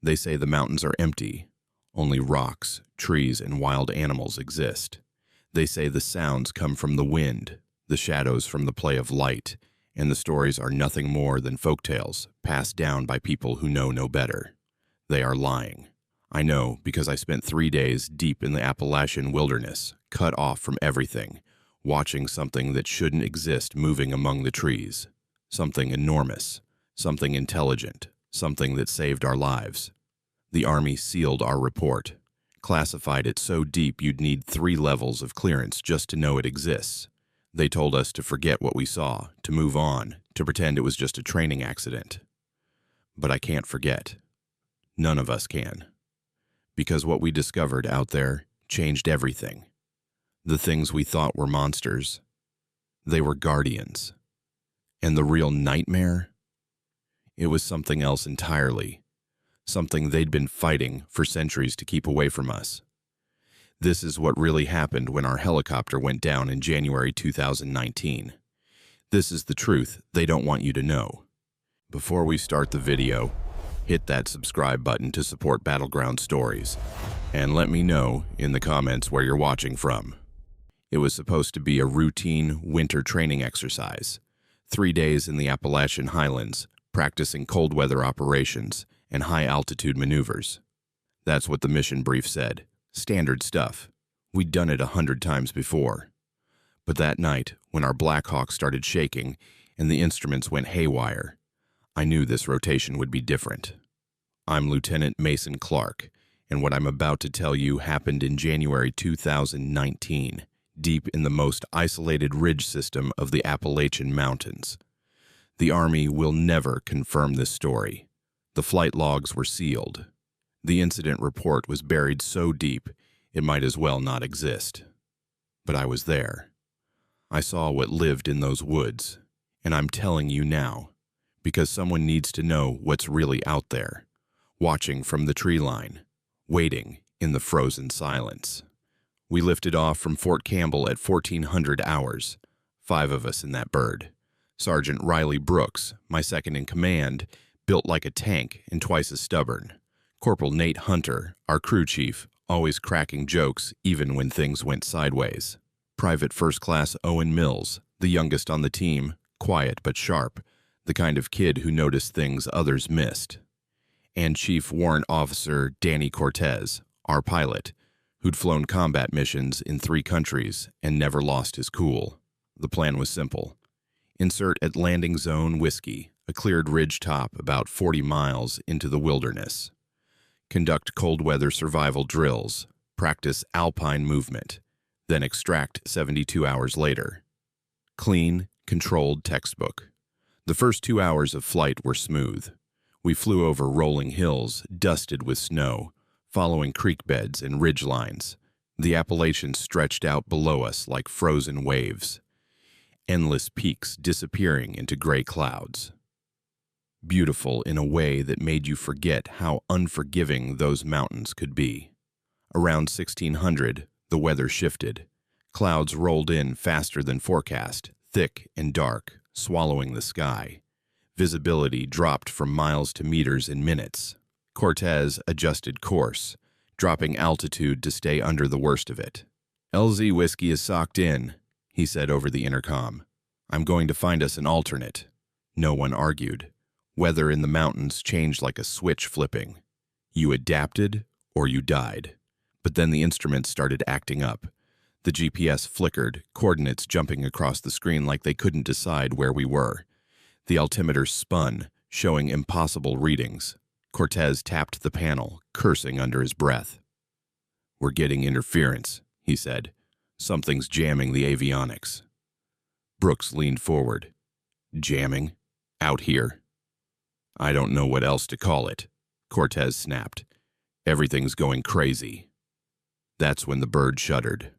They say the mountains are empty. Only rocks, trees, and wild animals exist. They say the sounds come from the wind, the shadows from the play of light, and the stories are nothing more than folktales passed down by people who know no better. They are lying. I know because I spent 3 days deep in the Appalachian wilderness, cut off from everything, watching something that shouldn't exist moving among the trees. Something enormous, something intelligent, something that saved our lives. The Army sealed our report, classified it so deep you'd need 3 levels of clearance just to know it exists. They told us to forget what we saw, to move on, to pretend it was just a training accident. But I can't forget. None of us can. Because what we discovered out there changed everything. The things we thought were monsters, they were guardians. And the real nightmare? It was something else entirely. Something they'd been fighting for centuries to keep away from us. This is what really happened when our helicopter went down in January 2019. This is the truth they don't want you to know. Before we start the video, hit that subscribe button to support Battleground Stories, and let me know in the comments where you're watching from. It was supposed to be a routine winter training exercise, 3 days in the Appalachian Highlands, practicing cold weather operations and high-altitude maneuvers. That's what the mission brief said. Standard stuff. We'd done it 100 times before. But that night, when our Black Hawk started shaking and the instruments went haywire, I knew this rotation would be different. I'm Lieutenant Mason Clark, and what I'm about to tell you happened in January 2019, deep in the most isolated ridge system of the Appalachian Mountains. The Army will never confirm this story. The flight logs were sealed. The incident report was buried so deep it might as well not exist. But I was there. I saw what lived in those woods, and I'm telling you now, because someone needs to know what's really out there, watching from the tree line, waiting in the frozen silence. We lifted off from Fort Campbell at 1400 hours, 5 of us in that bird. Sergeant Riley Brooks, my second in command, built like a tank and twice as stubborn. Corporal Nate Hunter, our crew chief, always cracking jokes even when things went sideways. Private First Class Owen Mills, the youngest on the team, quiet but sharp, the kind of kid who noticed things others missed. And Chief Warrant Officer Danny Cortez, our pilot, who'd flown combat missions in 3 countries and never lost his cool. The plan was simple. Insert at landing zone Whiskey, a cleared ridge top about 40 miles into the wilderness. Conduct cold weather survival drills, practice alpine movement, then extract 72 hours later. Clean, controlled textbook. The first 2 hours of flight were smooth. We flew over rolling hills, dusted with snow, following creek beds and ridge lines. The Appalachians stretched out below us like frozen waves, endless peaks disappearing into gray clouds. Beautiful in a way that made you forget how unforgiving those mountains could be. Around 1600, the weather shifted. Clouds rolled in faster than forecast, thick and dark, swallowing the sky. Visibility dropped from miles to meters in minutes. Cortez adjusted course, dropping altitude to stay under the worst of it. "LZ Whiskey is socked in," he said over the intercom. "I'm going to find us an alternate." No one argued. Weather in the mountains changed like a switch flipping. You adapted or you died. But then the instruments started acting up. The GPS flickered, coordinates jumping across the screen like they couldn't decide where we were. The altimeter spun, showing impossible readings. Cortez tapped the panel, cursing under his breath. "We're getting interference," he said. "Something's jamming the avionics." Brooks leaned forward. "Jamming? Out here?" "I don't know what else to call it," Cortez snapped. "Everything's going crazy." That's when the bird shuddered.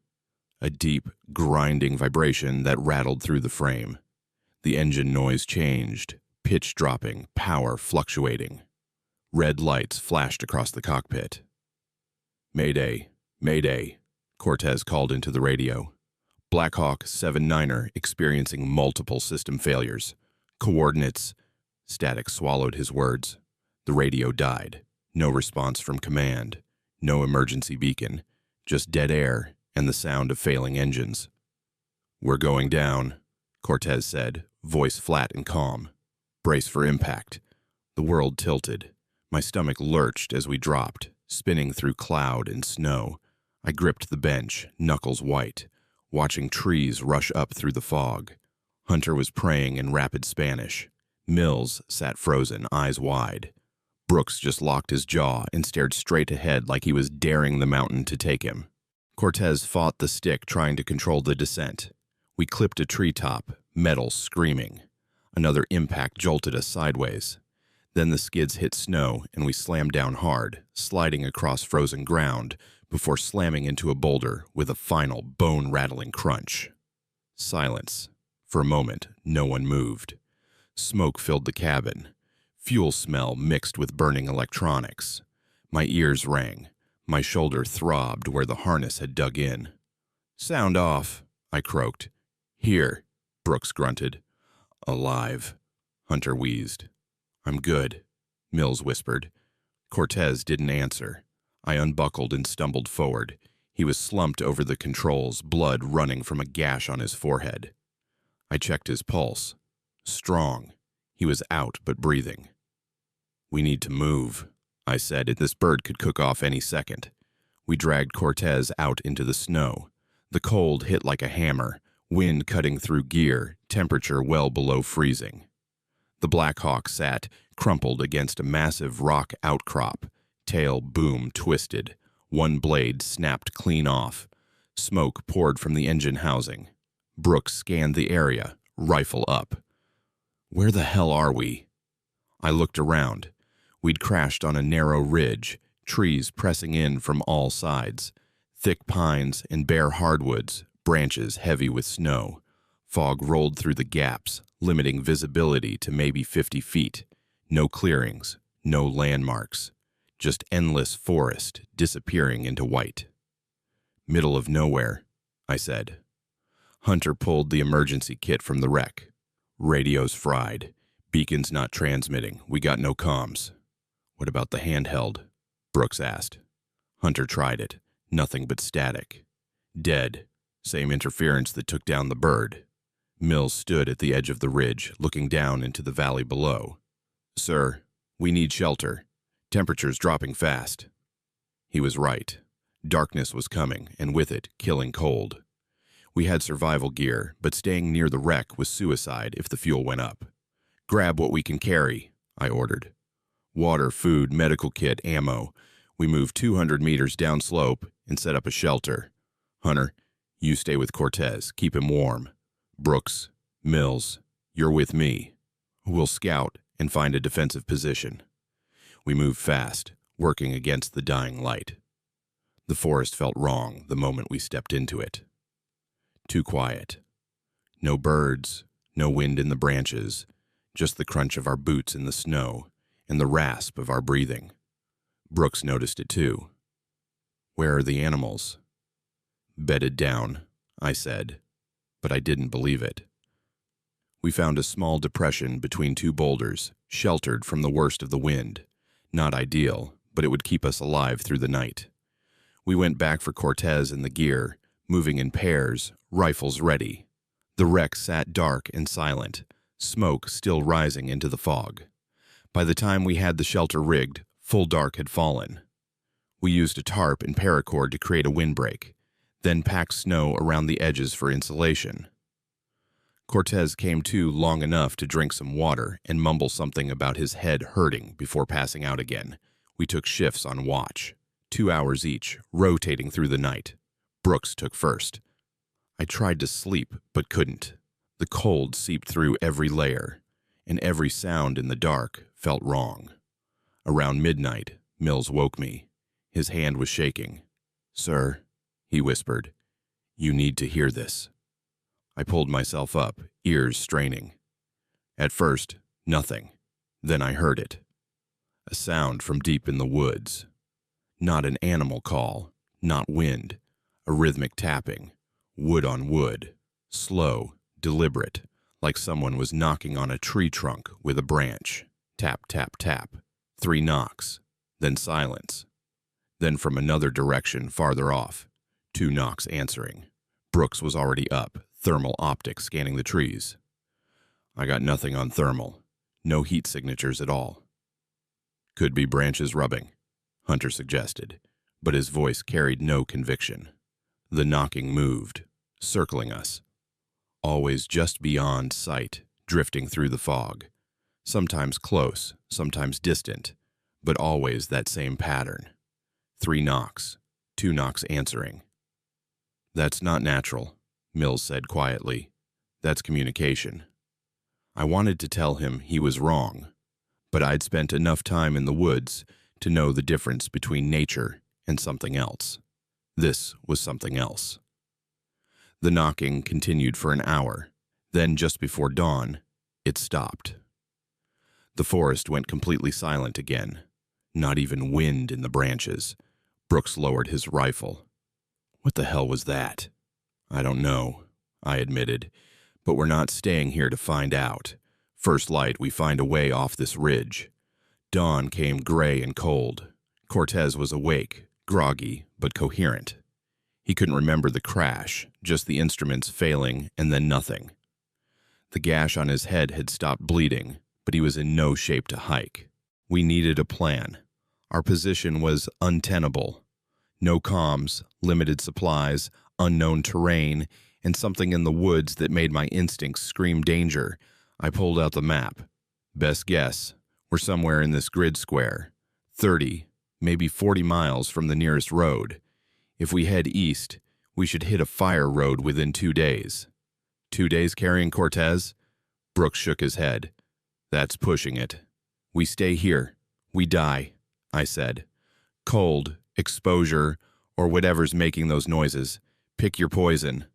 A deep, grinding vibration that rattled through the frame. The engine noise changed, pitch dropping, power fluctuating. Red lights flashed across the cockpit. "Mayday, Mayday," Cortez called into the radio. "Black Hawk 7-9er experiencing multiple system failures. Coordinates..." Static swallowed his words. The radio died. No response from command, no emergency beacon, just dead air and the sound of failing engines. "We're going down," Cortez said, voice flat and calm. "Brace for impact." The world tilted. My stomach lurched as we dropped, spinning through cloud and snow. I gripped the bench, knuckles white, watching trees rush up through the fog. Hunter was praying in rapid Spanish. Mills sat frozen, eyes wide. Brooks just locked his jaw and stared straight ahead like he was daring the mountain to take him. Cortez fought the stick, trying to control the descent. We clipped a treetop, metal screaming. Another impact jolted us sideways. Then the skids hit snow and we slammed down hard, sliding across frozen ground before slamming into a boulder with a final bone-rattling crunch. Silence. For a moment, no one moved. Smoke filled the cabin. Fuel smell mixed with burning electronics. My ears rang. My shoulder throbbed where the harness had dug in. "Sound off," I croaked. "Here," Brooks grunted. "Alive," Hunter wheezed. "I'm good," Mills whispered. Cortez didn't answer. I unbuckled and stumbled forward. He was slumped over the controls, blood running from a gash on his forehead. I checked his pulse. Strong. He was out but breathing. "We need to move," I said. "This bird could cook off any second." We dragged Cortez out into the snow. The cold hit like a hammer, wind cutting through gear, temperature well below freezing. The Black Hawk sat, crumpled against a massive rock outcrop, tail boom twisted. One blade snapped clean off. Smoke poured from the engine housing. Brooks scanned the area, rifle up. "Where the hell are we?" I looked around. We'd crashed on a narrow ridge, trees pressing in from all sides. Thick pines and bare hardwoods, branches heavy with snow. Fog rolled through the gaps, limiting visibility to maybe 50 feet. No clearings, no landmarks. Just endless forest disappearing into white. "Middle of nowhere," I said. Hunter pulled the emergency kit from the wreck. "Radio's fried. Beacon's not transmitting. We got no comms." "What about the handheld?" Brooks asked. Hunter tried it. Nothing but static. "Dead. Same interference that took down the bird." Mills stood at the edge of the ridge, looking down into the valley below. "Sir, we need shelter. Temperature's dropping fast." He was right. Darkness was coming, and with it, killing cold. We had survival gear, but staying near the wreck was suicide if the fuel went up. "Grab what we can carry," I ordered. Water, food, medical kit, ammo. We moved 200 meters downslope and set up a shelter. "Hunter, you stay with Cortez. Keep him warm. Brooks, Mills, you're with me. We'll scout and find a defensive position." We moved fast, working against the dying light. The forest felt wrong the moment we stepped into it. Too quiet. No birds, no wind in the branches, just the crunch of our boots in the snow and the rasp of our breathing. Brooks noticed it too. "Where are the animals?" "Bedded down," I said, but I didn't believe it. We found a small depression between two boulders, sheltered from the worst of the wind. Not ideal, but it would keep us alive through the night. We went back for Cortez and the gear, moving in pairs, rifles ready. The wreck sat dark and silent, smoke still rising into the fog. By the time we had the shelter rigged, full dark had fallen. We used a tarp and paracord to create a windbreak, then packed snow around the edges for insulation. Cortez came to long enough to drink some water and mumble something about his head hurting before passing out again. We took shifts on watch, 2 hours each, rotating through the night. Brooks took first. I tried to sleep, but couldn't. The cold seeped through every layer, and every sound in the dark felt wrong. Around midnight, Mills woke me. His hand was shaking. "Sir," he whispered, "you need to hear this." I pulled myself up, ears straining. At first, nothing. Then I heard it. A sound from deep in the woods. Not an animal call, not wind. A rhythmic tapping, wood on wood, slow, deliberate, like someone was knocking on a tree trunk with a branch. Tap, tap, tap. 3 knocks, Then silence. Then from another direction farther off, 2 knocks answering. Brooks was already up, thermal optics scanning the trees. I got nothing on thermal. No heat signatures at all. Could be branches rubbing, Hunter suggested, but his voice carried no conviction. The knocking moved, circling us. Always just beyond sight, drifting through the fog. Sometimes close, sometimes distant, but always that same pattern. 3 knocks, 2 knocks answering. That's not natural, Mills said quietly. That's communication. I wanted to tell him he was wrong, but I'd spent enough time in the woods to know the difference between nature and something else. This was something else. The knocking continued for an hour. Then, just before dawn, it stopped. The forest went completely silent again. Not even wind in the branches. Brooks lowered his rifle. What the hell was that? I don't know, I admitted, but we're not staying here to find out. First light, we find a way off this ridge. Dawn came gray and cold. Cortez was awake, groggy, but coherent. He couldn't remember the crash, just the instruments failing and then nothing. The gash on his head had stopped bleeding, but he was in no shape to hike. We needed a plan. Our position was untenable. No comms, limited supplies, unknown terrain, and something in the woods that made my instincts scream danger. I pulled out the map. Best guess, we're somewhere in this grid square, 30, maybe 40 miles from the nearest road. If we head east, we should hit a fire road within 2 days. 2 days carrying Cortez? Brooks shook his head. That's pushing it. We stay here. We die, I said. Cold, exposure, or whatever's making those noises. Pick your poison.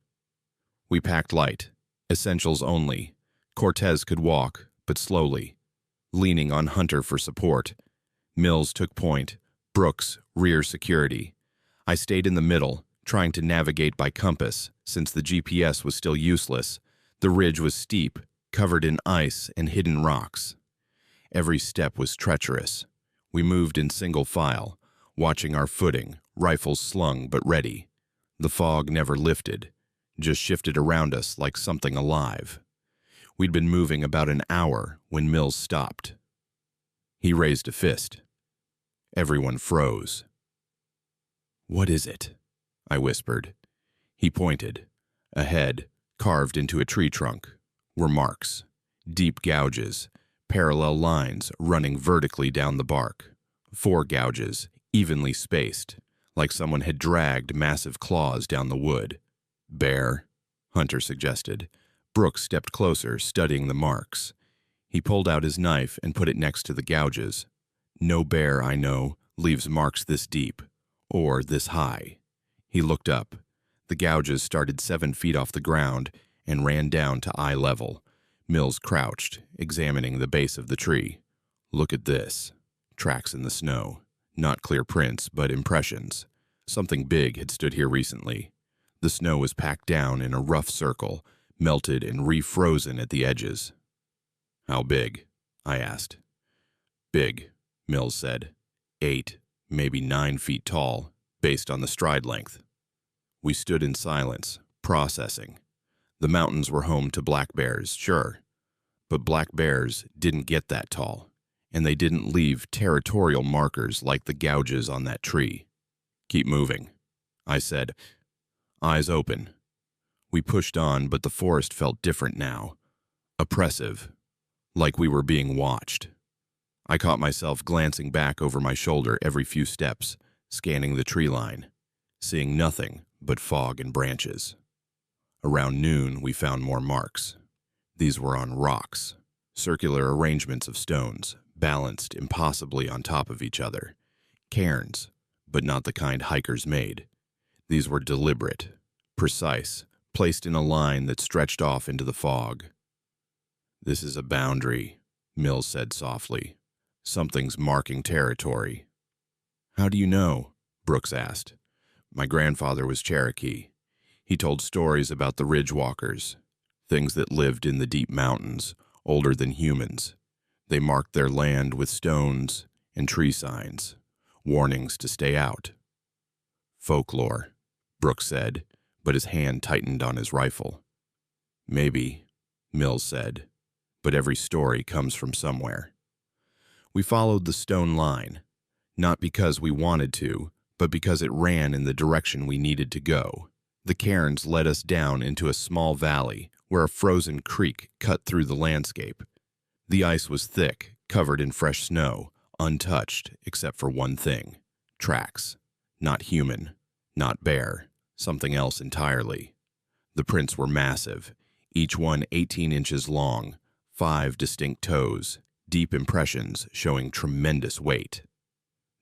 We packed light. Essentials only. Cortez could walk, but slowly, leaning on Hunter for support. Mills took point. Brooks, rear security. I stayed in the middle, trying to navigate by compass, since the GPS was still useless. The ridge was steep, covered in ice and hidden rocks. Every step was treacherous. We moved in single file, watching our footing, rifles slung but ready. The fog never lifted, just shifted around us like something alive. We'd been moving about an hour when Mills stopped. He raised a fist. Everyone froze. "What is it?" I whispered. He pointed. Ahead, carved into a tree trunk, were marks. Deep gouges, parallel lines running vertically down the bark. 4 gouges, evenly spaced, like someone had dragged massive claws down the wood. "Bear," Hunter suggested. Brooks stepped closer, studying the marks. He pulled out his knife and put it next to the gouges. No bear, I know, leaves marks this deep, or this high. He looked up. The gouges started 7 feet off the ground and ran down to eye level. Mills crouched, examining the base of the tree. "Look at this." Tracks in the snow. Not clear prints, but impressions. Something big had stood here recently. The snow was packed down in a rough circle, melted and refrozen at the edges. "How big?" I asked. "Big," Mills said. 8, maybe 9 feet tall, based on the stride length. We stood in silence, processing. The mountains were home to black bears, sure. But black bears didn't get that tall, and they didn't leave territorial markers like the gouges on that tree. "Keep moving," I said, eyes open. We pushed on, but the forest felt different now. Oppressive, like we were being watched. I caught myself glancing back over my shoulder every few steps, scanning the tree line, seeing nothing but fog and branches. Around noon, we found more marks. These were on rocks, circular arrangements of stones, balanced impossibly on top of each other. Cairns, but not the kind hikers made. These were deliberate, precise, placed in a line that stretched off into the fog. "This is a boundary," Mills said softly. "Something's marking territory." "How do you know?" Brooks asked. "My grandfather was Cherokee. He told stories about the ridge walkers, things that lived in the deep mountains, older than humans. They marked their land with stones and tree signs. warnings to stay out. Folklore, Brooks said, but his hand tightened on his rifle. Maybe, Mills said, but every story comes from somewhere. We followed the stone line, not because we wanted to, but because it ran in the direction we needed to go. The cairns led us down into a small valley where a frozen creek cut through the landscape. The ice was thick, covered in fresh snow, untouched except for one thing: tracks. Not human, not bear, something else entirely. The prints were massive, each one 18 inches long, 5 distinct toes, deep impressions showing tremendous weight.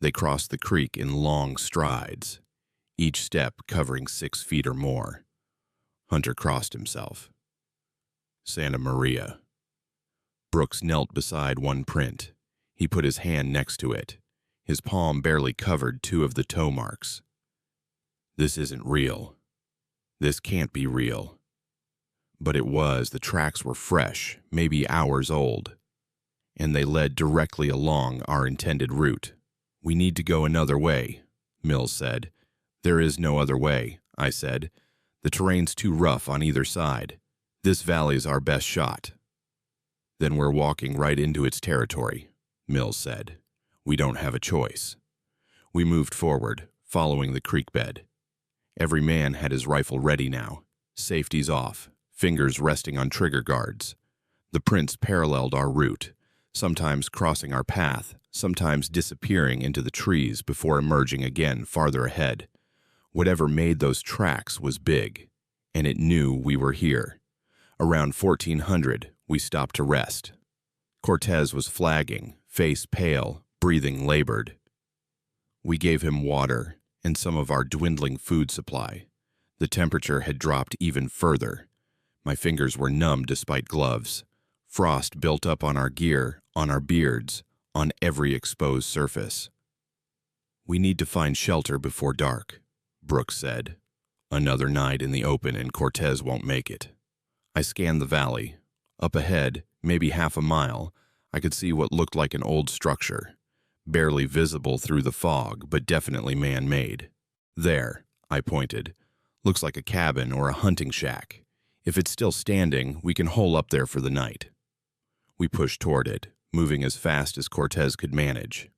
They crossed the creek in long strides, each step covering 6 feet or more. Hunter crossed himself. Santa Maria. Brooks knelt beside one print. He put his hand next to it. His palm barely covered 2 of the toe marks. This isn't real. This can't be real. But it was. The tracks were fresh, maybe hours old, and they led directly along our intended route. We need to go another way, Mills said. There is no other way, I said. The terrain's too rough on either side. This valley's our best shot. Then we're walking right into its territory, Mills said. We don't have a choice. We moved forward, following the creek bed. Every man had his rifle ready now, safeties off, fingers resting on trigger guards. The prints paralleled our route, sometimes crossing our path, sometimes disappearing into the trees before emerging again farther ahead. Whatever made those tracks was big, and it knew we were here. Around 1400, we stopped to rest. Cortez was flagging, face pale, breathing labored. We gave him water and some of our dwindling food supply. The temperature had dropped even further. My fingers were numb despite gloves. Frost built up on our gear, on our beards, on every exposed surface. We need to find shelter before dark, Brooks said. Another night in the open and Cortez won't make it. I scanned the valley. Up ahead, maybe half a mile, I could see what looked like an old structure, barely visible through the fog, but definitely man-made. There, I pointed. Looks like a cabin or a hunting shack. If it's still standing, we can hole up there for the night. We pushed toward it, moving as fast as Cortez could manage.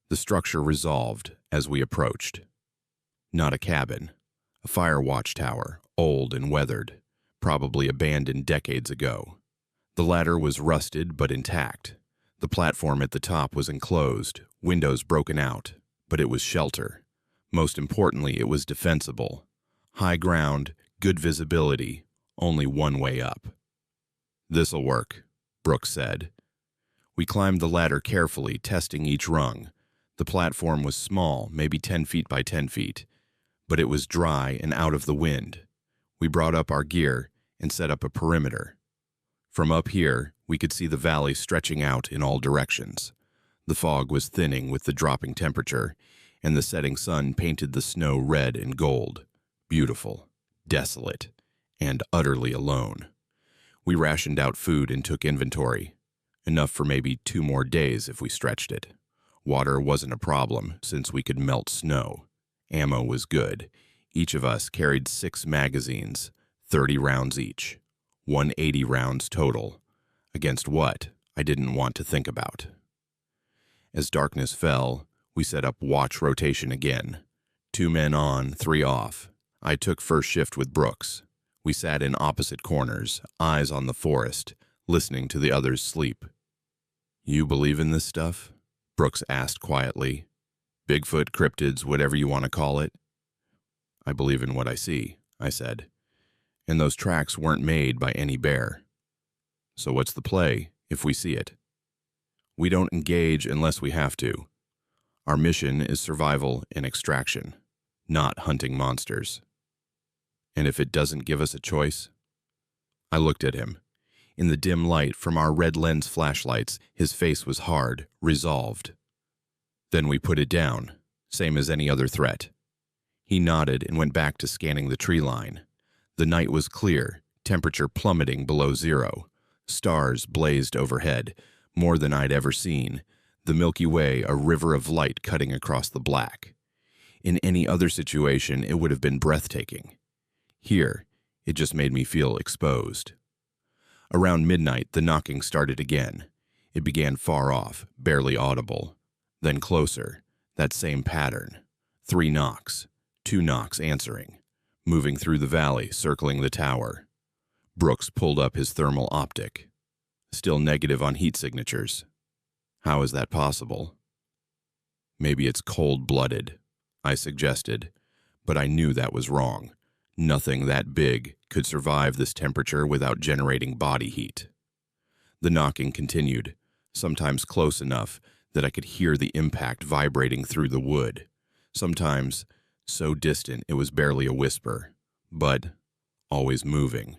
The structure resolved as we approached. Not a cabin. A fire watchtower, old and weathered, probably abandoned decades ago. The ladder was rusted but intact. The platform at the top was enclosed, windows broken out, but it was shelter. Most importantly, it was defensible. High ground, good visibility, only one way up. This'll work, Brooks said. We climbed the ladder carefully, testing each rung. The platform was small, maybe 10 feet by 10 feet, but it was dry and out of the wind. We brought up our gear and set up a perimeter. From up here, we could see the valley stretching out in all directions. The fog was thinning with the dropping temperature, and the setting sun painted the snow red and gold. Beautiful, desolate, and utterly alone. We rationed out food and took inventory. Enough for maybe 2 more days if we stretched it. Water wasn't a problem since we could melt snow. Ammo was good. Each of us carried 6 magazines, 30 rounds each. 180 rounds total. Against what, I didn't want to think about. As darkness fell, we set up watch rotation again. 2 men on, 3 off. I took first shift with Brooks. We sat in opposite corners, eyes on the forest, listening to the others sleep. You believe in this stuff? Brooks asked quietly. Bigfoot, cryptids, whatever you want to call it. I believe in what I see, I said. And those tracks weren't made by any bear. So what's the play if we see it? We don't engage unless we have to. Our mission is survival and extraction, not hunting monsters. And if it doesn't give us a choice? I looked at him. In the dim light from our red lens flashlights, his face was hard, resolved. Then we put it down, same as any other threat. He nodded and went back to scanning the tree line. The night was clear, temperature plummeting below 0. Stars blazed overhead, more than I'd ever seen. The Milky Way, a river of light cutting across the black. In any other situation, it would have been breathtaking. Here, it just made me feel exposed. Around midnight, the knocking started again. It began far off, barely audible. Then closer, that same pattern. 3 knocks, 2 knocks answering, moving through the valley, circling the tower. Brooks pulled up his thermal optic. Still negative on heat signatures. How is that possible? Maybe it's cold-blooded, I suggested, but I knew that was wrong. Nothing that big could survive this temperature without generating body heat. The knocking continued, sometimes close enough that I could hear the impact vibrating through the wood, sometimes so distant it was barely a whisper, but always moving,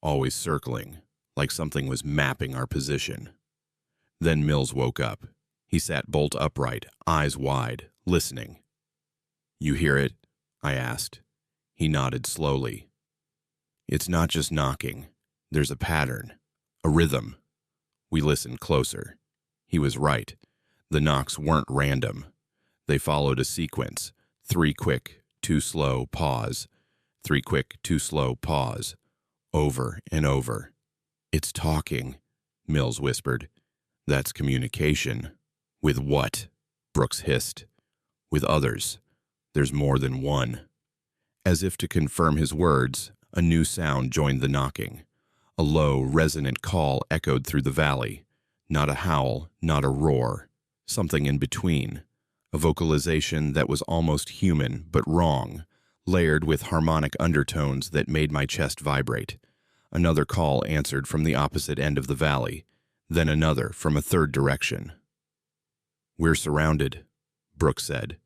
always circling, like something was mapping our position. Then Mills woke up. He sat bolt upright, eyes wide, listening. "You hear it?" I asked. He nodded slowly. "It's not just knocking. There's a pattern, a rhythm." We listened closer. He was right. The knocks weren't random. They followed a sequence. 3 quick, 2 slow, pause. 3 quick, 2 slow, pause. Over and over. "It's talking," Mills whispered. "That's communication." "With what?" Brooks hissed. "With others. There's more than one." As if to confirm his words, a new sound joined the knocking. A low, resonant call echoed through the valley. Not a howl, not a roar. Something in between. A vocalization that was almost human, but wrong, layered with harmonic undertones that made my chest vibrate. Another call answered from the opposite end of the valley, then another from a third direction. "We're surrounded," Brooks said.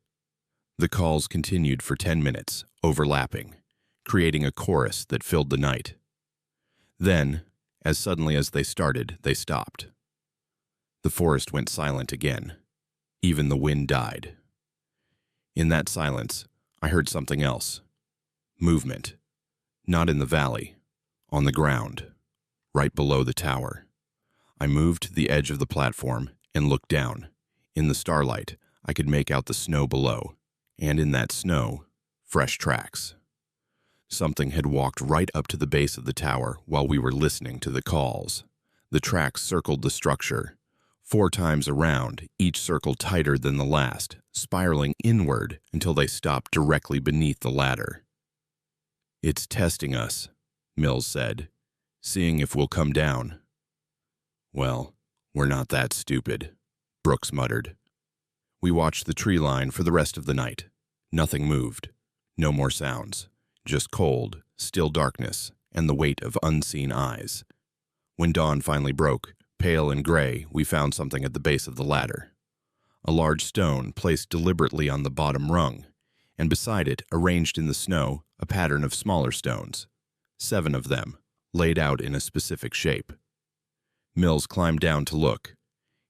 The calls continued for 10 minutes, overlapping, creating a chorus that filled the night. Then, as suddenly as they started, they stopped. The forest went silent again. Even the wind died. In that silence, I heard something else. Movement. Not in the valley. On the ground. Right below the tower. I moved to the edge of the platform and looked down. In the starlight, I could make out the snow below. And in that snow, fresh tracks. Something had walked right up to the base of the tower while we were listening to the calls. The tracks circled the structure. 4 times around, each circle tighter than the last, spiraling inward until they stopped directly beneath the ladder. "It's testing us," Mills said, "seeing if we'll come down." "Well, we're not that stupid," Brooks muttered. We watched the tree line for the rest of the night. Nothing moved. No more sounds. Just cold, still darkness, and the weight of unseen eyes. When dawn finally broke, pale and gray, we found something at the base of the ladder. A large stone placed deliberately on the bottom rung, and beside it, arranged in the snow, a pattern of smaller stones. 7 of them, laid out in a specific shape. Mills climbed down to look.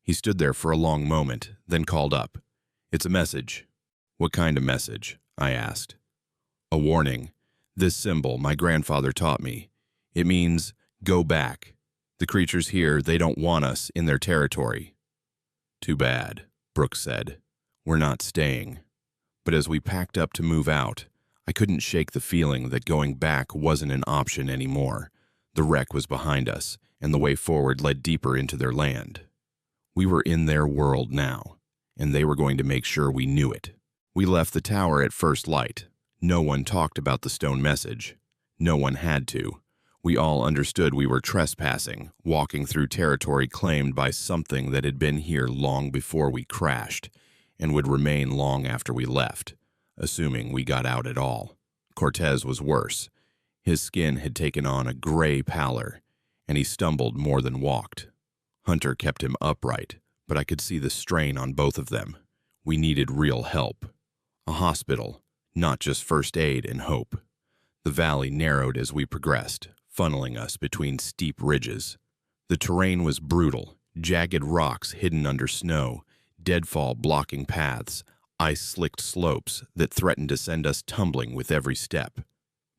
He stood there for a long moment, then called up. "It's a message." "What kind of message?" I asked. "A warning. This symbol my grandfather taught me. It means, go back. The creatures here, they don't want us in their territory." "Too bad," Brooks said. "We're not staying." But as we packed up to move out, I couldn't shake the feeling that going back wasn't an option anymore. The wreck was behind us, and the way forward led deeper into their land. We were in their world now, and they were going to make sure we knew it. We left the tower at first light. No one talked about the stone message. No one had to. We all understood we were trespassing, walking through territory claimed by something that had been here long before we crashed, and would remain long after we left, assuming we got out at all. Cortez was worse. His skin had taken on a gray pallor, and he stumbled more than walked. Hunter kept him upright, but I could see the strain on both of them. We needed real help. A hospital, not just first aid and hope. The valley narrowed as we progressed, funneling us between steep ridges. The terrain was brutal, jagged rocks hidden under snow, deadfall blocking paths, ice-slicked slopes that threatened to send us tumbling with every step.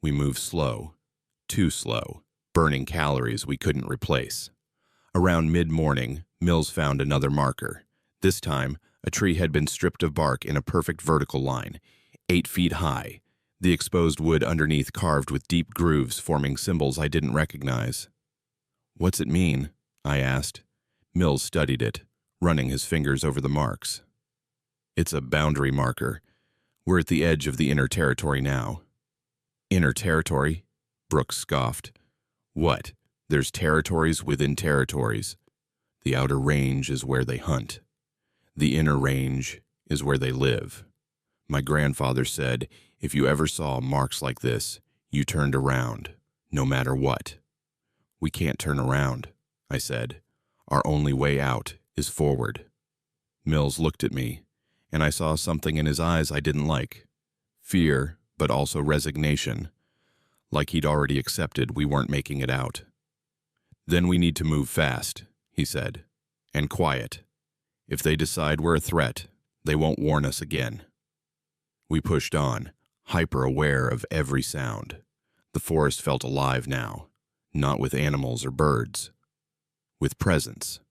We moved slow, too slow, burning calories we couldn't replace. Around mid-morning, Mills found another marker, This time, a tree had been stripped of bark in a perfect vertical line, 8 feet high, the exposed wood underneath carved with deep grooves forming symbols I didn't recognize. "What's it mean?" I asked. Mills studied it, running his fingers over the marks. "It's a boundary marker. We're at the edge of the inner territory now." "Inner territory?" Brooks scoffed. "What? There's territories within territories. The outer range is where they hunt. The inner range is where they live. My grandfather said, if you ever saw marks like this, you turned around, no matter what." "We can't turn around," I said. "Our only way out is forward." Mills looked at me, and I saw something in his eyes I didn't like. Fear, but also resignation. Like he'd already accepted we weren't making it out. "Then we need to move fast," he said, "and quiet. If they decide we're a threat, they won't warn us again." We pushed on, hyper-aware of every sound. The forest felt alive now, not with animals or birds, with presence,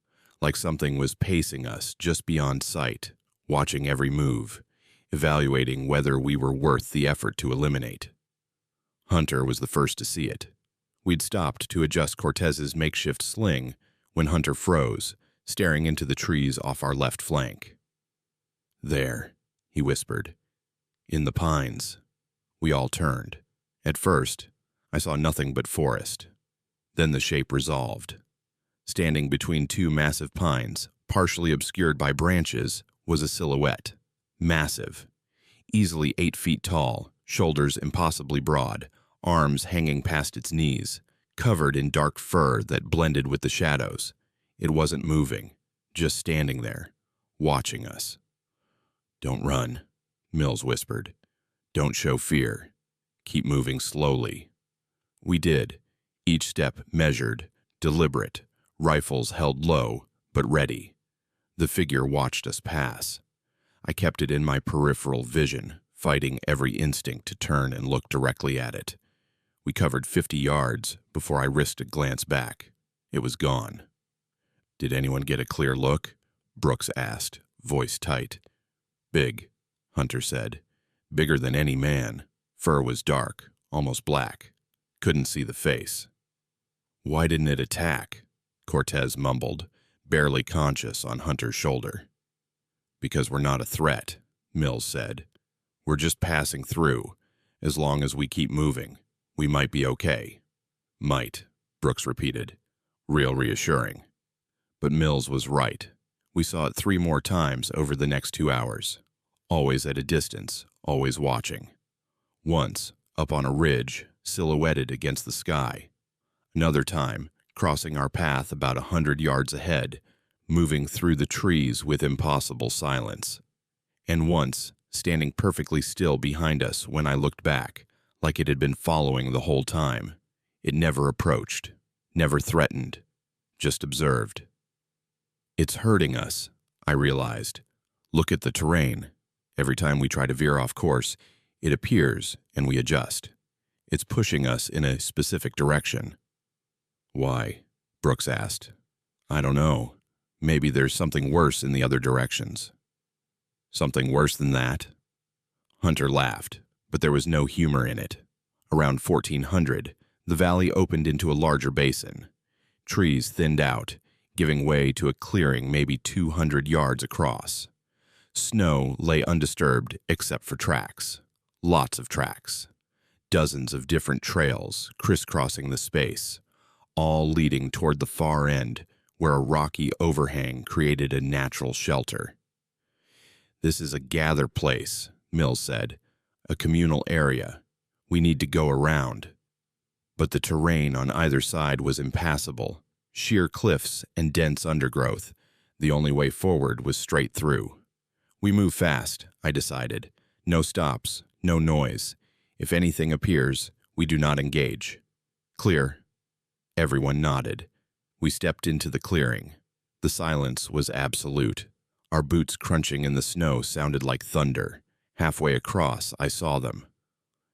like something was pacing us just beyond sight, watching every move, evaluating whether we were worth the effort to eliminate. Hunter was the first to see it. We'd stopped to adjust Cortez's makeshift sling when Hunter froze, staring into the trees off our left flank. "There," he whispered. "In the pines." We all turned. At first, I saw nothing but forest. Then the shape resolved. Standing between 2 massive pines, partially obscured by branches, was a silhouette. Massive. Easily 8 feet tall, shoulders impossibly broad, arms hanging past its knees, covered in dark fur that blended with the shadows. It wasn't moving, just standing there, watching us. "Don't run," Mills whispered. "Don't show fear. Keep moving slowly." We did, each step measured, deliberate, rifles held low, but ready. The figure watched us pass. I kept it in my peripheral vision, fighting every instinct to turn and look directly at it. We covered 50 yards before I risked a glance back. It was gone. "Did anyone get a clear look?" Brooks asked, voice tight. "Big," Hunter said. "Bigger than any man. Fur was dark, almost black. Couldn't see the face." "Why didn't it attack?" Cortez mumbled, barely conscious on Hunter's shoulder. "Because we're not a threat," Mills said. "We're just passing through. As long as we keep moving, we might be okay." "Might," Brooks repeated, real reassuring. But Mills was right. We saw it 3 more times over the next 2 hours. Always at a distance, always watching. Once, up on a ridge, silhouetted against the sky. Another time, crossing our path about 100 yards ahead, moving through the trees with impossible silence. And once, standing perfectly still behind us when I looked back, like it had been following the whole time. It never approached, never threatened, just observed. "It's hurting us," I realized. "Look at the terrain. Every time we try to veer off course, it appears and we adjust. It's pushing us in a specific direction." "Why?" Brooks asked. "I don't know. Maybe there's something worse in the other directions." "Something worse than that?" Hunter laughed, but there was no humor in it. Around 1400, the valley opened into a larger basin. Trees thinned out, giving way to a clearing maybe 200 yards across. Snow lay undisturbed except for tracks. Lots of tracks. Dozens of different trails crisscrossing the space, all leading toward the far end where a rocky overhang created a natural shelter. "This is a gather place," Mills said. "A communal area. We need to go around." But the terrain on either side was impassable. Sheer cliffs and dense undergrowth. The only way forward was straight through. We move fast, I decided. No stops, no noise. If anything appears, we do not engage. "Clear." Everyone nodded. We stepped into the clearing. The silence was absolute. Our boots crunching in the snow sounded like thunder. Halfway across, I saw them.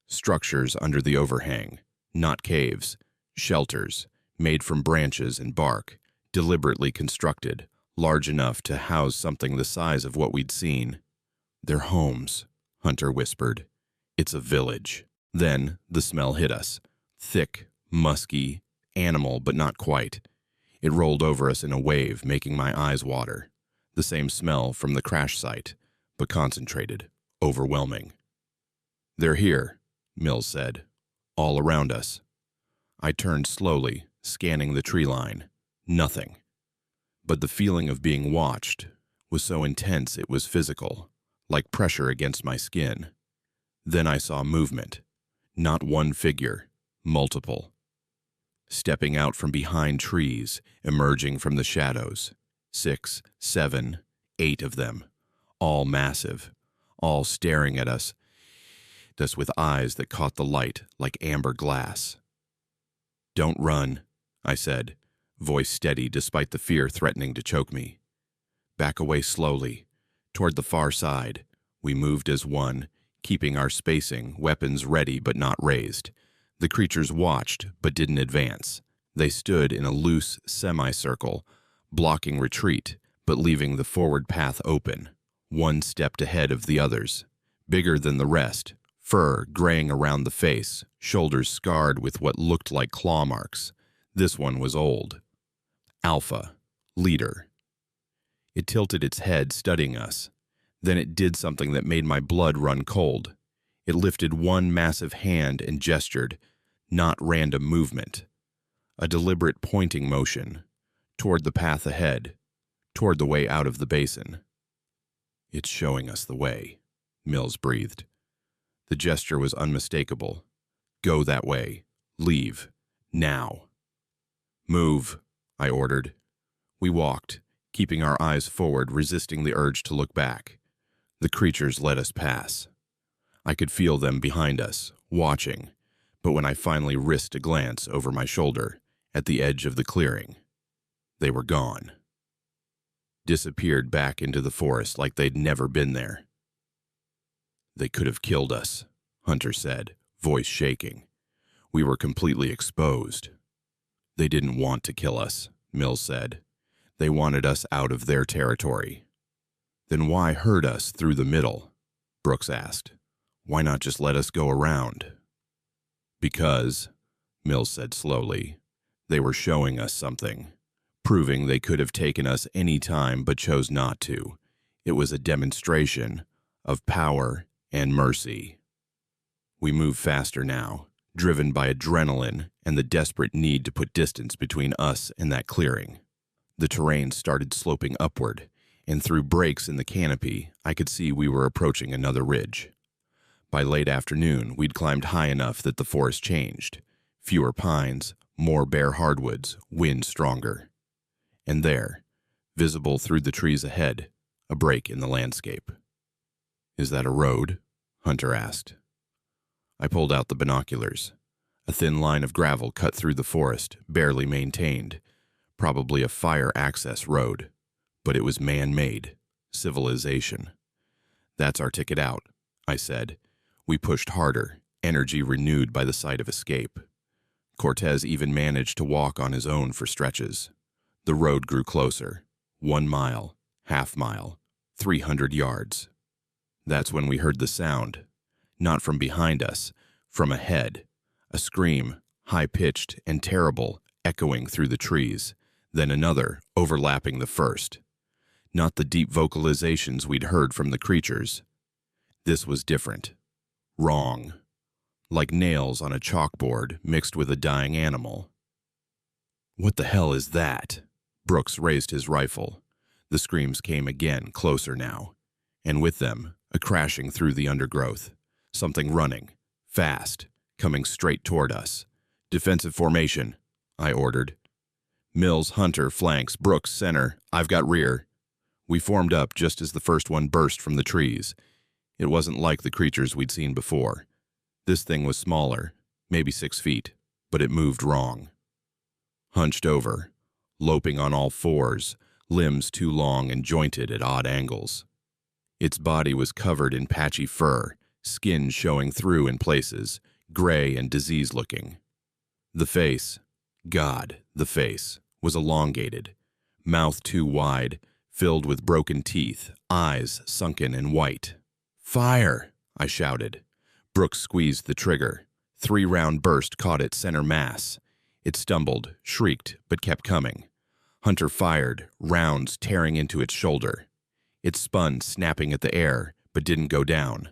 Structures under the overhang, not caves, shelters, made from branches and bark, deliberately constructed, large enough to house something the size of what we'd seen. "They're homes," Hunter whispered. "It's a village." Then the smell hit us. Thick, musky, animal, but not quite. It rolled over us in a wave, making my eyes water. The same smell from the crash site, but concentrated, overwhelming. "They're here," Mills said. "All around us." I turned slowly, scanning the tree line. Nothing. But the feeling of being watched was so intense it was physical, like pressure against my skin. Then I saw movement. Not one figure, multiple. Stepping out from behind trees, emerging from the shadows. 6, 7, 8 of them, all massive, all staring at us with eyes that caught the light like amber glass. "Don't run," I said, voice steady despite the fear threatening to choke me. "Back away slowly, toward the far side." We moved as one, keeping our spacing, weapons ready but not raised. The creatures watched but didn't advance. They stood in a loose semicircle, blocking retreat but leaving the forward path open. One stepped ahead of the others, bigger than the rest, fur graying around the face, shoulders scarred with what looked like claw marks. This one was old. Alpha, leader. It tilted its head, studying us. Then it did something that made my blood run cold. It lifted one massive hand and gestured, not random movement. A deliberate pointing motion, toward the path ahead, toward the way out of the basin. "It's showing us the way," Mills breathed. The gesture was unmistakable. "Go that way. Leave. Now." "Move," I ordered. We walked, keeping our eyes forward, resisting the urge to look back. The creatures let us pass. I could feel them behind us, watching, but when I finally risked a glance over my shoulder, at the edge of the clearing, they were gone. Disappeared back into the forest like they'd never been there. "They could have killed us," Hunter said, voice shaking. "We were completely exposed." "They didn't want to kill us," Mills said. "They wanted us out of their territory." "Then why herd us through the middle?" Brooks asked. "Why not just let us go around?" "Because," Mills said slowly, "they were showing us something, proving they could have taken us any time but chose not to. It was a demonstration of power and mercy." We move faster now, driven by adrenaline and the desperate need to put distance between us and that clearing. The terrain started sloping upward, and through breaks in the canopy, I could see we were approaching another ridge. By late afternoon, we'd climbed high enough that the forest changed. Fewer pines, more bare hardwoods, wind stronger. And there, visible through the trees ahead, a break in the landscape. "Is that a road?" Hunter asked. I pulled out the binoculars. A thin line of gravel cut through the forest, barely maintained. Probably a fire access road. But it was man-made. Civilization. "That's our ticket out," I said. We pushed harder, energy renewed by the sight of escape. Cortez even managed to walk on his own for stretches. The road grew closer. 1 mile, half mile, 300 yards. That's when we heard the sound. Not from behind us, from ahead. A scream, high-pitched and terrible, echoing through the trees. Then another, overlapping the first. Not the deep vocalizations we'd heard from the creatures. This was different. Wrong. Like nails on a chalkboard mixed with a dying animal. "What the hell is that?" Brooks raised his rifle. The screams came again, closer now. And with them, a crashing through the undergrowth. Something running, fast, coming straight toward us. "Defensive formation," I ordered. "Mills, Hunter, flanks, Brooks, center. I've got rear." We formed up just as the first one burst from the trees. It wasn't like the creatures we'd seen before. This thing was smaller, maybe 6 feet, but it moved wrong. Hunched over, loping on all fours, limbs too long and jointed at odd angles. Its body was covered in patchy fur, skin showing through in places, gray and diseased-looking. The face, God, the face, was elongated, mouth too wide, filled with broken teeth, eyes sunken and white. "Fire!" I shouted. Brooks squeezed the trigger. 3-round burst caught its center mass. It stumbled, shrieked, but kept coming. Hunter fired, rounds tearing into its shoulder. It spun, snapping at the air, but didn't go down.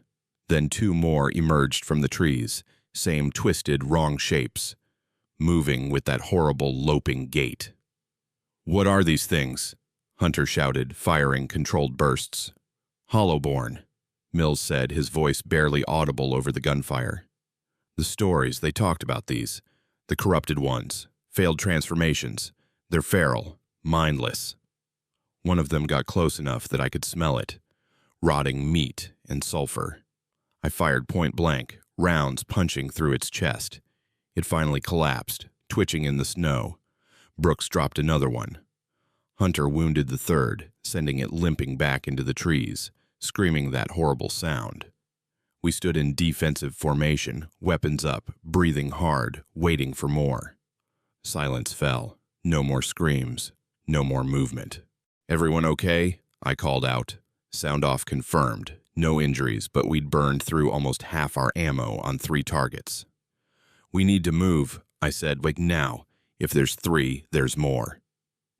Then 2 more emerged from the trees, same twisted, wrong shapes, moving with that horrible, loping gait. "What are these things?" Hunter shouted, firing controlled bursts. "Hollowborn," Mills said, his voice barely audible over the gunfire. "The stories, they talked about these. The corrupted ones, failed transformations. They're feral, mindless." One of them got close enough that I could smell it. Rotting meat and sulfur. I fired point blank, rounds punching through its chest. It finally collapsed, twitching in the snow. Brooks dropped another one. Hunter wounded the third, sending it limping back into the trees, screaming that horrible sound. We stood in defensive formation, weapons up, breathing hard, waiting for more. Silence fell. No more screams. No more movement. "Everyone okay?" I called out. Sound off confirmed. No injuries, but we'd burned through almost half our ammo on 3 targets. "We need to move," I said, "like now. If there's 3, there's more."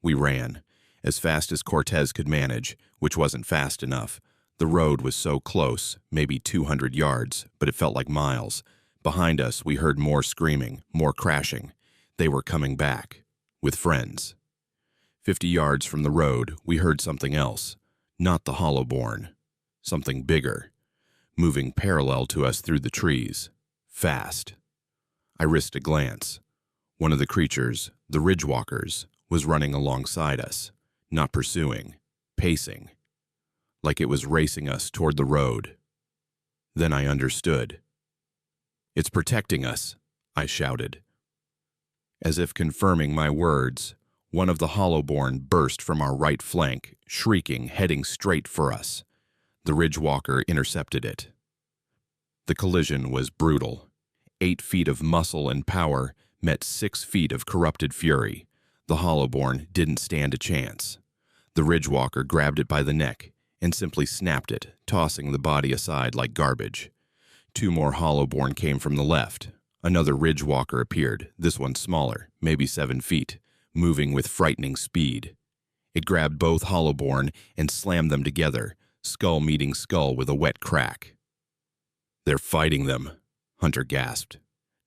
We ran, as fast as Cortez could manage, which wasn't fast enough. The road was so close, maybe 200 yards, but it felt like miles. Behind us, we heard more screaming, more crashing. They were coming back, with friends. 50 yards from the road, we heard something else. Not the Hollowborn. Something bigger, moving parallel to us through the trees. Fast. I risked a glance. One of the creatures, the Ridgewalkers, was running alongside us, not pursuing, pacing, like it was racing us toward the road. Then I understood. "It's protecting us," I shouted. As if confirming my words, one of the Hollowborn burst from our right flank, shrieking, heading straight for us. The Ridgewalker intercepted it. The collision was brutal. 8 feet of muscle and power met 6 feet of corrupted fury. The Hollowborn didn't stand a chance. The Ridgewalker grabbed it by the neck and simply snapped it, tossing the body aside like garbage. 2 more Hollowborn came from the left. Another Ridgewalker appeared, this one smaller, maybe 7 feet, moving with frightening speed. It grabbed both Hollowborn and slammed them together, skull meeting skull with a wet crack. "They're fighting them," Hunter gasped.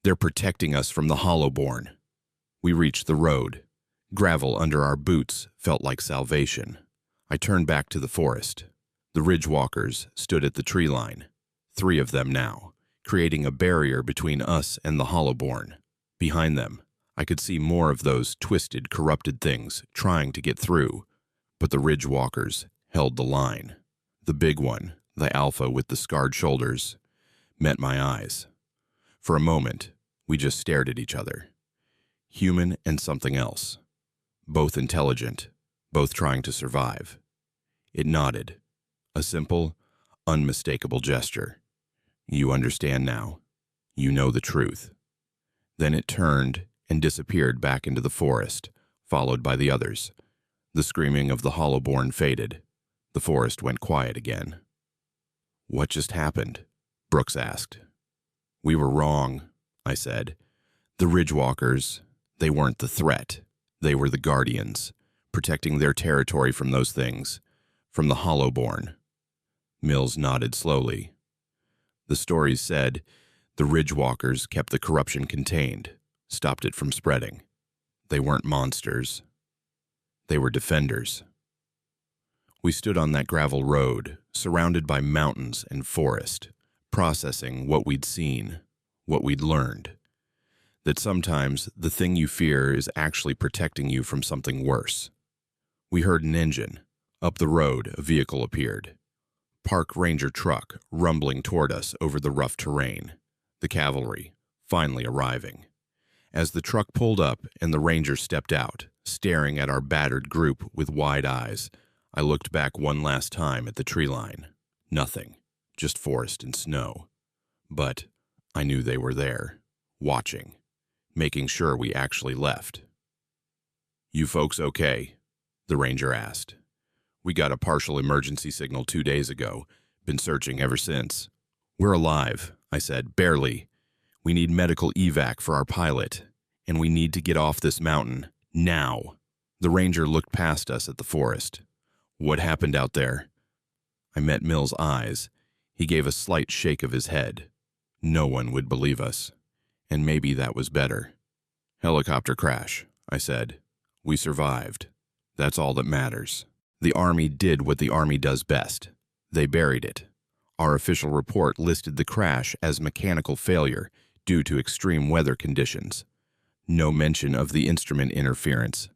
"They're protecting us from the Hollowborn." We reached the road. Gravel under our boots felt like salvation. I turned back to the forest. The Ridgewalkers stood at the tree line. 3 of them now, creating a barrier between us and the Hollowborn. Behind them, I could see more of those twisted, corrupted things trying to get through, but the Ridgewalkers held the line. The big one, the alpha with the scarred shoulders, met my eyes. For a moment, we just stared at each other. Human and something else. Both intelligent, both trying to survive. It nodded. A simple, unmistakable gesture. "You understand now. You know the truth." Then it turned and disappeared back into the forest, followed by the others. The screaming of the Hollowborn faded. The forest went quiet again. "What just happened?" Brooks asked. "We were wrong," I said. "The Ridgewalkers, they weren't the threat. They were the guardians, protecting their territory from those things, from the Hollowborn." Mills nodded slowly. "The stories said the Ridgewalkers kept the corruption contained, stopped it from spreading. They weren't monsters. They were defenders." We stood on that gravel road, surrounded by mountains and forest, processing what we'd seen, what we'd learned. That sometimes the thing you fear is actually protecting you from something worse. We heard an engine. Up the road, a vehicle appeared. Park ranger truck rumbling toward us over the rough terrain. The cavalry, finally arriving. As the truck pulled up and the ranger stepped out, staring at our battered group with wide eyes, I looked back one last time at the tree line. Nothing, just forest and snow. But I knew they were there, watching, making sure we actually left. "You folks okay?" the ranger asked. We got a partial emergency signal 2 days ago. Been searching ever since. We're alive, I said, barely. We need medical evac for our pilot, and we need to get off this mountain, now. The ranger looked past us at the forest. What happened out there? I met Mill's eyes. He gave a slight shake of his head. No one would believe us, and maybe that was better. Helicopter crash, I said. We survived. That's all that matters. The Army did what the Army does best. They buried it. Our official report listed the crash as mechanical failure due to extreme weather conditions. No mention of the instrument interference.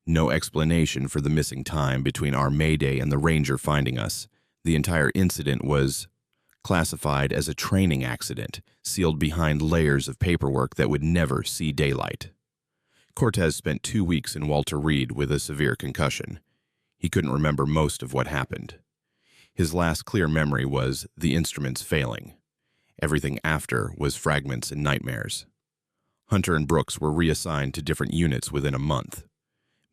No explanation for the missing time between our mayday and the ranger finding us. The entire incident was classified as a training accident, sealed behind layers of paperwork that would never see daylight. Cortez spent 2 weeks in Walter Reed with a severe concussion. He couldn't remember most of what happened. His last clear memory was the instruments failing. Everything after was fragments and nightmares. Hunter and Brooks were reassigned to different units within a month.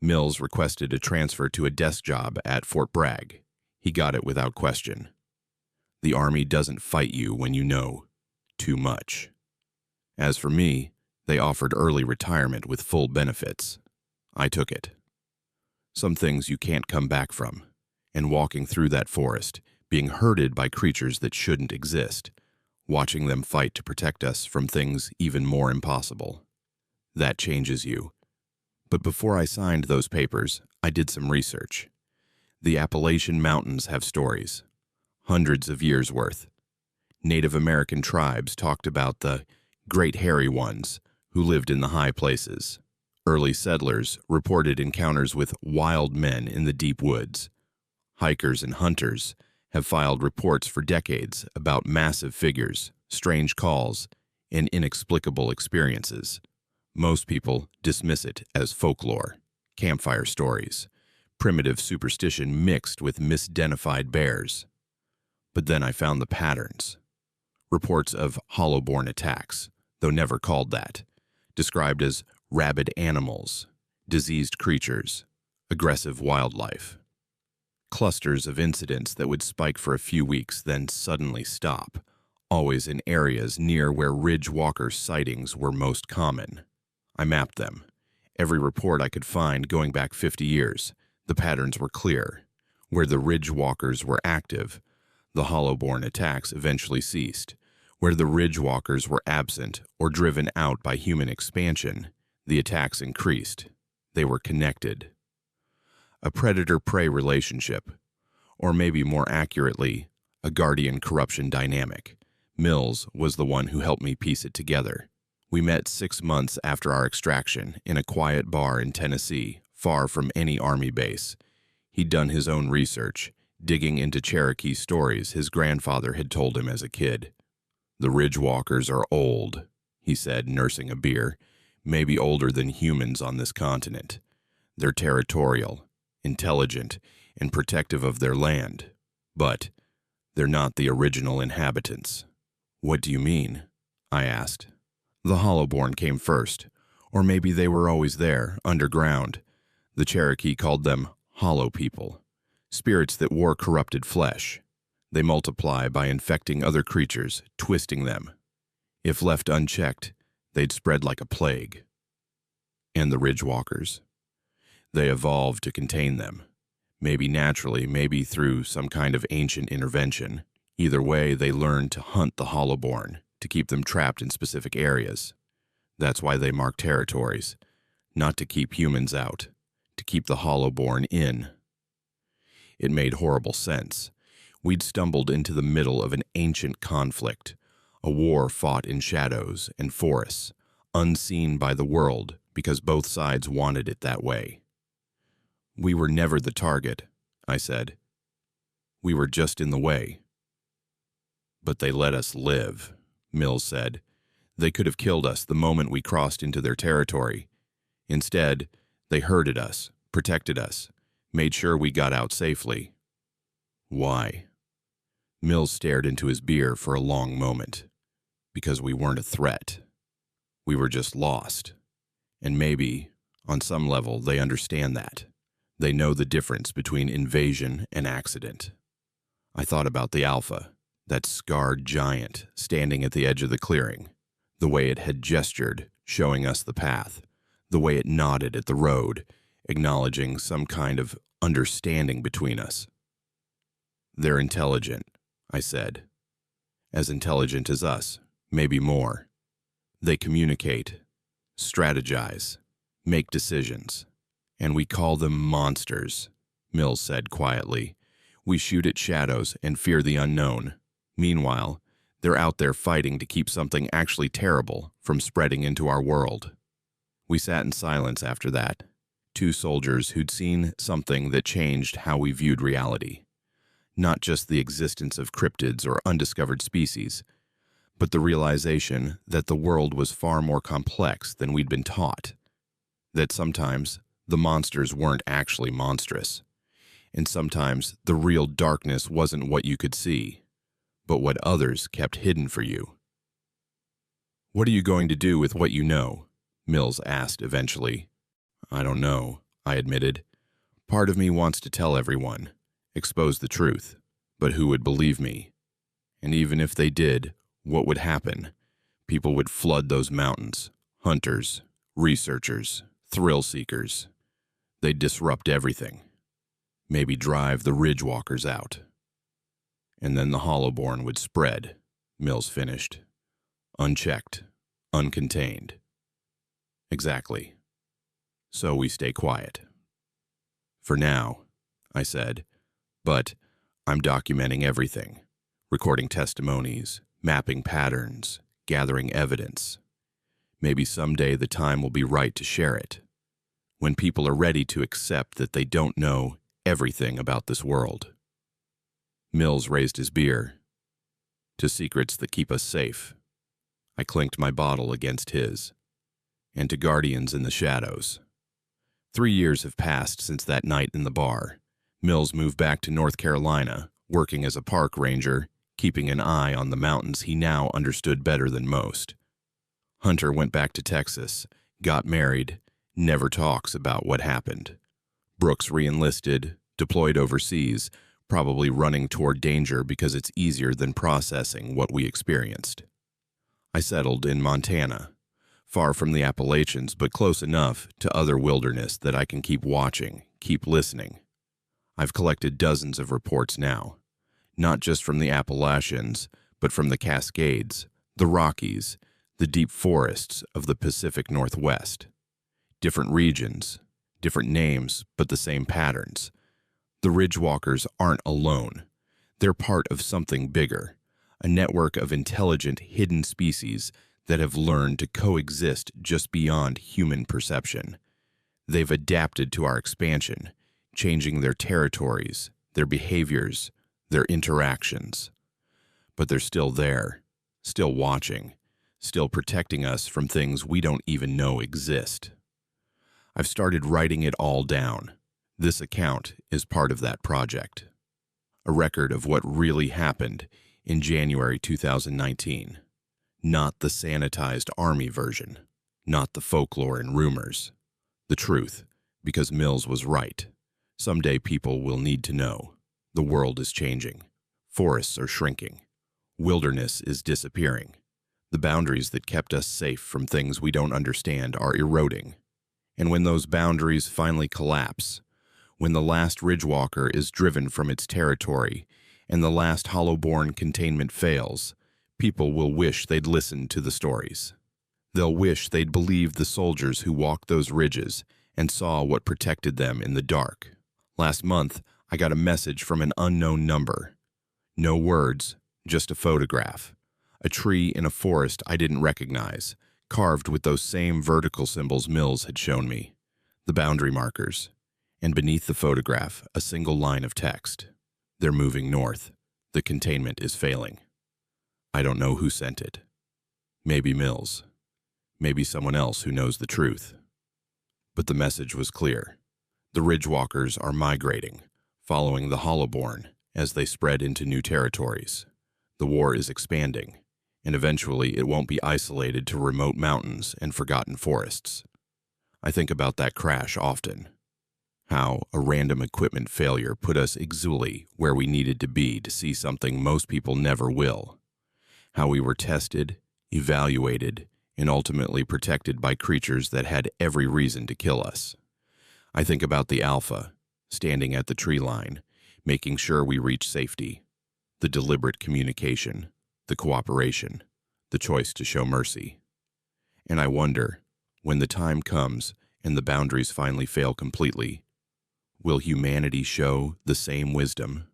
Mills requested a transfer to a desk job at Fort Bragg. He got it without question. The Army doesn't fight you when you know too much. As for me, they offered early retirement with full benefits. I took it. Some things you can't come back from, and walking through that forest, being herded by creatures that shouldn't exist, watching them fight to protect us from things even more impossible. That changes you. But before I signed those papers, I did some research. The Appalachian Mountains have stories, hundreds of years' worth. Native American tribes talked about the Great Hairy Ones who lived in the high places. Early settlers reported encounters with wild men in the deep woods. Hikers and hunters have filed reports for decades about massive figures, strange calls, and inexplicable experiences. Most people dismiss it as folklore, campfire stories, primitive superstition mixed with misidentified bears. But then I found the patterns. Reports of hollow-born attacks, though never called that, described as rabid animals, diseased creatures, aggressive wildlife. Clusters of incidents that would spike for a few weeks, then suddenly stop, always in areas near where ridge walker sightings were most common. I mapped them. Every report I could find going back 50 years, the patterns were clear. Where the ridge walkers were active, the hollow-born attacks eventually ceased. Where the ridge walkers were absent or driven out by human expansion, the attacks increased. They were connected. A predator-prey relationship, or maybe more accurately, a guardian-corruption dynamic. Mills was the one who helped me piece it together. We met 6 months after our extraction in a quiet bar in Tennessee, far from any Army base. He'd done his own research, digging into Cherokee stories his grandfather had told him as a kid. The ridge walkers are old, he said, nursing a beer, maybe older than humans on this continent. They're territorial, intelligent, and protective of their land. But they're not the original inhabitants. What do you mean? I asked. The Hollowborn came first, or maybe they were always there, underground. The Cherokee called them hollow people, spirits that wore corrupted flesh. They multiply by infecting other creatures, twisting them. If left unchecked, they'd spread like a plague. And the Ridgewalkers? They evolved to contain them. Maybe naturally, maybe through some kind of ancient intervention. Either way, they learned to hunt the Hollowborn, to keep them trapped in specific areas. That's why they mark territories, not to keep humans out, to keep the Hollowborn in. It made horrible sense. We'd stumbled into the middle of an ancient conflict, a war fought in shadows and forests, unseen by the world because both sides wanted it that way. We were never the target, I said. We were just in the way. But they let us live, Mills said. They could have killed us the moment we crossed into their territory. Instead, they herded us, protected us, made sure we got out safely. Why? Mills stared into his beer for a long moment. Because we weren't a threat. We were just lost. And maybe, on some level, they understand that. They know the difference between invasion and accident. I thought about the Alpha, that scarred giant standing at the edge of the clearing, the way it had gestured, showing us the path, the way it nodded at the road, acknowledging some kind of understanding between us. They're intelligent, I said. As intelligent as us, maybe more. They communicate, strategize, make decisions. And we call them monsters, Mills said quietly. We shoot at shadows and fear the unknown. Meanwhile, they're out there fighting to keep something actually terrible from spreading into our world. We sat in silence after that, two soldiers who'd seen something that changed how we viewed reality. Not just the existence of cryptids or undiscovered species, but the realization that the world was far more complex than we'd been taught. That sometimes the monsters weren't actually monstrous, and sometimes the real darkness wasn't what you could see, but what others kept hidden for you. "What are you going to do with what you know?" Mills asked eventually. "I don't know," I admitted. "Part of me wants to tell everyone, expose the truth, but who would believe me? And even if they did, what would happen? People would flood those mountains, hunters, researchers, thrill seekers. They'd disrupt everything. Maybe drive the ridge walkers out. And then the Hollowborn would spread," Mills finished. "Unchecked, uncontained." "Exactly. So we stay quiet." "For now," I said, "but I'm documenting everything, recording testimonies, mapping patterns, gathering evidence. Maybe someday the time will be right to share it, when people are ready to accept that they don't know everything about this world." Mills raised his beer. "To secrets that keep us safe." I clinked my bottle against his. "And to guardians in the shadows." 3 years have passed since that night in the bar. Mills moved back to North Carolina, working as a park ranger, keeping an eye on the mountains he now understood better than most. Hunter went back to Texas, got married, never talks about what happened. Brooks re-enlisted, deployed overseas, probably running toward danger because it's easier than processing what we experienced. I settled in Montana, far from the Appalachians, but close enough to other wilderness that I can keep watching, keep listening. I've collected dozens of reports now, not just from the Appalachians, but from the Cascades, the Rockies, the deep forests of the Pacific Northwest. Different regions, different names, but the same patterns. The ridgewalkers aren't alone. They're part of something bigger, a network of intelligent, hidden species that have learned to coexist just beyond human perception. They've adapted to our expansion, changing their territories, their behaviors, their interactions. But they're still there, still watching, still protecting us from things we don't even know exist. I've started writing it all down. This account is part of that project. A record of what really happened in January 2019. Not the sanitized army version, not the folklore and rumors. The truth, because Mills was right. Someday people will need to know. The world is changing. Forests are shrinking. Wilderness is disappearing. The boundaries that kept us safe from things we don't understand are eroding. And when those boundaries finally collapse, when the last ridgewalker is driven from its territory and the last Hollowborn containment fails, people will wish they'd listened to the stories. They'll wish they'd believed the soldiers who walked those ridges and saw what protected them in the dark. Last month, I got a message from an unknown number. No words, just a photograph. A tree in a forest I didn't recognize, carved with those same vertical symbols Mills had shown me. The boundary markers. And beneath the photograph, a single line of text. They're moving north. The containment is failing. I don't know who sent it. Maybe Mills. Maybe someone else who knows the truth. But the message was clear. The ridgewalkers are migrating, following the Hollowborn as they spread into new territories. The war is expanding, and eventually it won't be isolated to remote mountains and forgotten forests. I think about that crash often. How a random equipment failure put us exactly where we needed to be to see something most people never will. How we were tested, evaluated, and ultimately protected by creatures that had every reason to kill us. I think about the Alpha, standing at the tree line, making sure we reach safety. The deliberate communication, the cooperation, the choice to show mercy. And I wonder, when the time comes and the boundaries finally fail completely, will humanity show the same wisdom?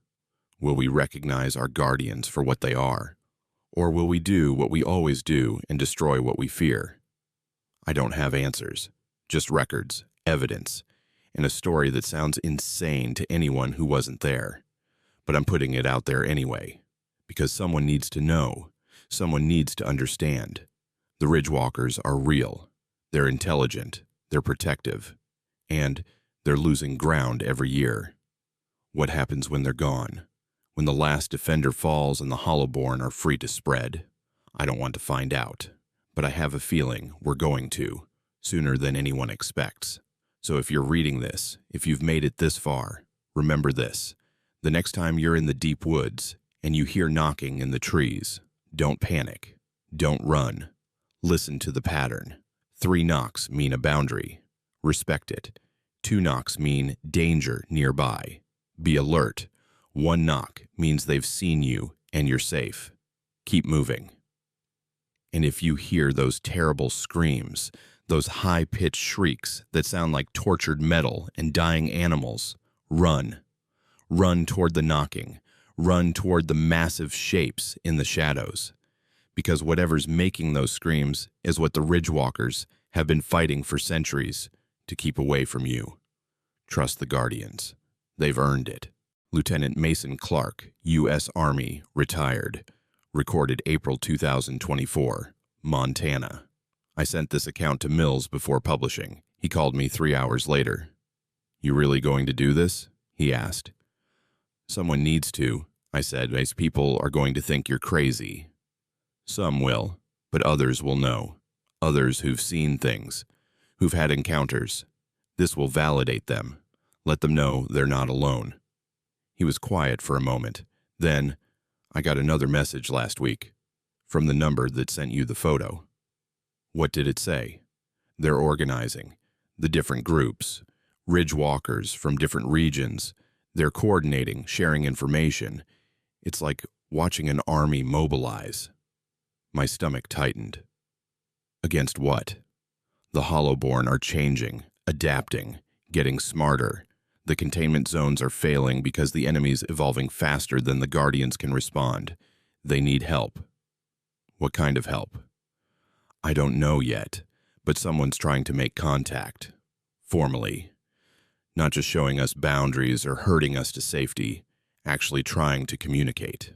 Will we recognize our guardians for what they are? Or will we do what we always do and destroy what we fear? I don't have answers, just records, evidence, and a story that sounds insane to anyone who wasn't there. But I'm putting it out there anyway, because someone needs to know, someone needs to understand. The Ridgewalkers are real, they're intelligent, they're protective, and they're losing ground every year. What happens when they're gone? When the last defender falls and the Hollowborn are free to spread? I don't want to find out, but I have a feeling we're going to, sooner than anyone expects. So if you're reading this, if you've made it this far, remember this. The next time you're in the deep woods and you hear knocking in the trees, don't panic. Don't run. Listen to the pattern. 3 knocks mean a boundary. Respect it. 2 knocks mean danger nearby. Be alert. 1 knock means they've seen you and you're safe. Keep moving. And if you hear those terrible screams, those high-pitched shrieks that sound like tortured metal and dying animals, run. Run toward the knocking. Run toward the massive shapes in the shadows. Because whatever's making those screams is what the Ridgewalkers have been fighting for centuries to keep away from you. Trust the Guardians. They've earned it. Lieutenant Mason Clark, U.S. Army, retired. Recorded April 2024, Montana. I sent this account to Mills before publishing. He called me 3 hours later. "You really going to do this?" he asked. "Someone needs to," I said, "as people are going to think you're crazy." "Some will, but others will know. Others who've seen things, who've had encounters. This will validate them. Let them know they're not alone." He was quiet for a moment. Then, "I got another message last week, from the number that sent you the photo." "What did it say?" "They're organizing. The different groups. Ridgewalkers from different regions. They're coordinating, sharing information. It's like watching an army mobilize." My stomach tightened. Against what? The Hollowborn are changing, adapting, getting smarter. The containment zones are failing because the enemy's evolving faster than the Guardians can respond. They need help. What kind of help? I don't know yet, but someone's trying to make contact. Formally. Not just showing us boundaries or herding us to safety, actually trying to communicate.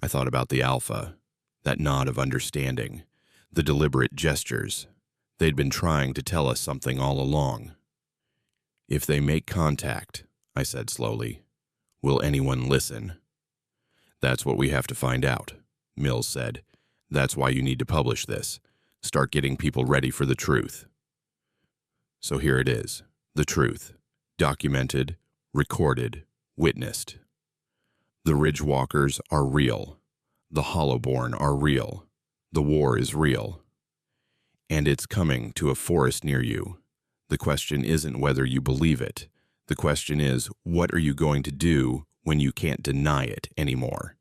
I thought about the Alpha, that nod of understanding, the deliberate gestures. They'd been trying to tell us something all along. "If they make contact," I said slowly, "will anyone listen?" "That's what we have to find out," Mills said. "That's why you need to publish this. Start getting people ready for the truth." So here it is, the truth. Documented, recorded, witnessed. The Ridgewalkers are real. The Hollowborn are real. The war is real. And it's coming to a forest near you. The question isn't whether you believe it. The question is, what are you going to do when you can't deny it anymore?